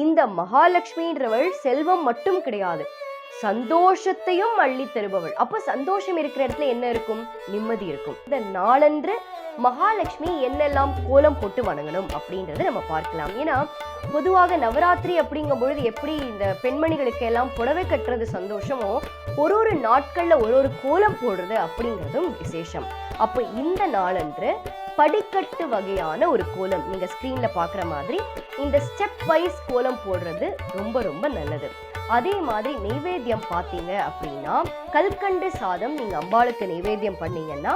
இந்த மகாலட்சுமின்றவள் செல்வம் மட்டும் கிடையாது, சந்தோஷத்தையும் அள்ளி தருபவள். அப்ப சந்தோஷம் இருக்கிற இடத்துல என்ன இருக்கும்? நிம்மதி இருக்கும். இந்த நாளன்று மகாலட்சுமி என்னெல்லாம் கோலம் போட்டு வணங்கணும் அப்படின்றத நம்ம பார்க்கலாம். ஏன்னா பொதுவாக நவராத்திரி அப்படிங்கும் பொழுது எப்படி இந்த பெண்மணிகளுக்கு எல்லாம் புடவை கட்டுறது சந்தோஷமோ, ஒரு நாட்கள்ல ஒரு கோலம் போடுறது அப்படிங்கிறதும் விசேஷம். அப்ப இந்த நாளன்று படிக்கட்டு வகையான ஒரு கோலம் நீங்க ஸ்கிரீன்ல பாக்குற மாதிரி இந்த ஸ்டெப் வைஸ் கோலம் போடுறது ரொம்ப ரொம்ப நல்லது. அதே மாதிரி நெய்வேத்தியம் பார்த்தீங்க அப்படின்னா கல்கண்டு சாதம் நீங்க அம்பாளுக்கு நெய்வேத்தியம் பண்ணீங்கன்னா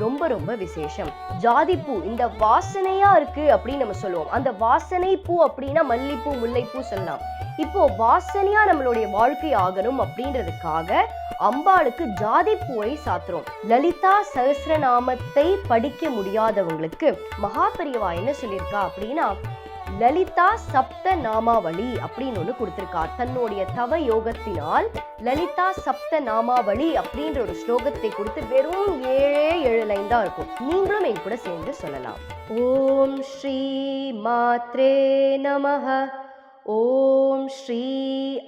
ரொம்ப ரொம்ப விசேஷம். ஜாதிப்பூ இந்த வாசனையா இருக்கு அப்படின்னு நம்ம சொல்லுவோம். அந்த வாசனை பூ அப்படின்னா மல்லிப்பூ, முல்லைப்பூ சொல்லலாம். இப்போ வாசனையா நம்மளுடைய வாழ்க்கை ஆகணும் அப்படின்றதுக்காக அம்பாளுக்கு ஜாதிப்பூவை சாத்துறோம். லலிதா சஹஸ்ரநாமத்தை படிக்க முடியாதவங்களுக்கு மகாபெரியவா என்ன சொல்லியிருக்கா அப்படின்னா, லலிதா சப்த நாமாவளி அப்படின்னு ஒண்ணு கொடுத்திருக்கா. தன்னுடைய தவ யோகத்தினால் லலிதா சப்த நாமாவளி அப்படின்ற ஒரு ஸ்லோகத்தை கொடுத்து வெறும் 7 லைன் தான் இருக்கும். நீங்களும் என் கூட சேர்ந்து சொல்லலாம். ஓம் ஸ்ரீ மாத்ரே நமஹ, ஓம் ஸ்ரீ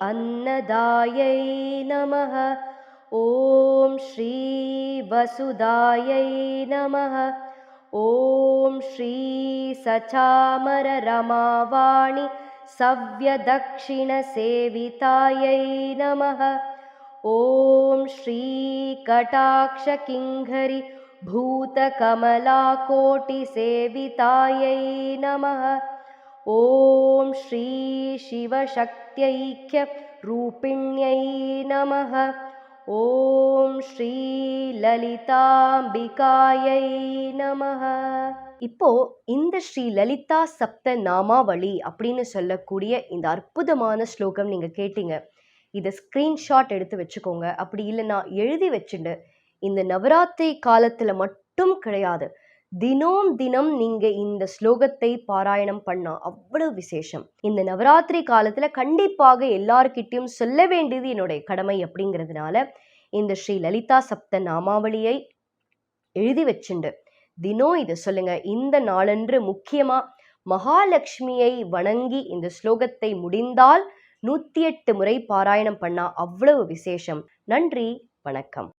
அன்னதாயை நமஹ, ஓம் ஸ்ரீ வசுதாயை நமஹ, ஓம் ஸ்ரீ சச்சாமர ரமாவாணி சவ்யதக்ஷிண சேவிதாயை நமஹ, ஓம் ஸ்ரீ கடாக்ஷ கிங்கரி பூத கமலா கோட்டி சேவிதாயை நமஹ, ஓம் ஸ்ரீ சிவசக்தியைக்ய ரூபிண்யை நமஹ, ஓம் ஸ்ரீ லலிதாம்பிகாயை நமஹ. இப்போ இந்த ஸ்ரீ லலிதா சப்த நாமாவளி அப்படின்னு சொல்லக்கூடிய இந்த அற்புதமான ஸ்லோகம் நீங்க கேட்டீங்க. இதை ஸ்கிரீன்ஷாட் எடுத்து வச்சுக்கோங்க. அப்படி இல்லைன்னா எழுதி வச்சுட்டு இந்த நவராத்திரி காலத்துல மட்டும் கிடையாது, தினம் நீங்க இந்த ஸ்லோகத்தை பாராயணம் பண்ணா அவ்வளவு விசேஷம். இந்த நவராத்திரி காலத்துல கண்டிப்பாக எல்லார்கிட்டையும் சொல்ல வேண்டியது என்னுடைய கடமை அப்படிங்கிறதுனால இந்த ஸ்ரீ லலிதா சப்த நாமாவளியை எழுதி வச்சுண்டு தினம் இதை சொல்லுங்க. இந்த நாளன்று முக்கியமா மகாலட்சுமியை வணங்கி இந்த ஸ்லோகத்தை முடிந்தால் 108 முறை பாராயணம் பண்ணா அவ்வளவு விசேஷம். நன்றி, வணக்கம்.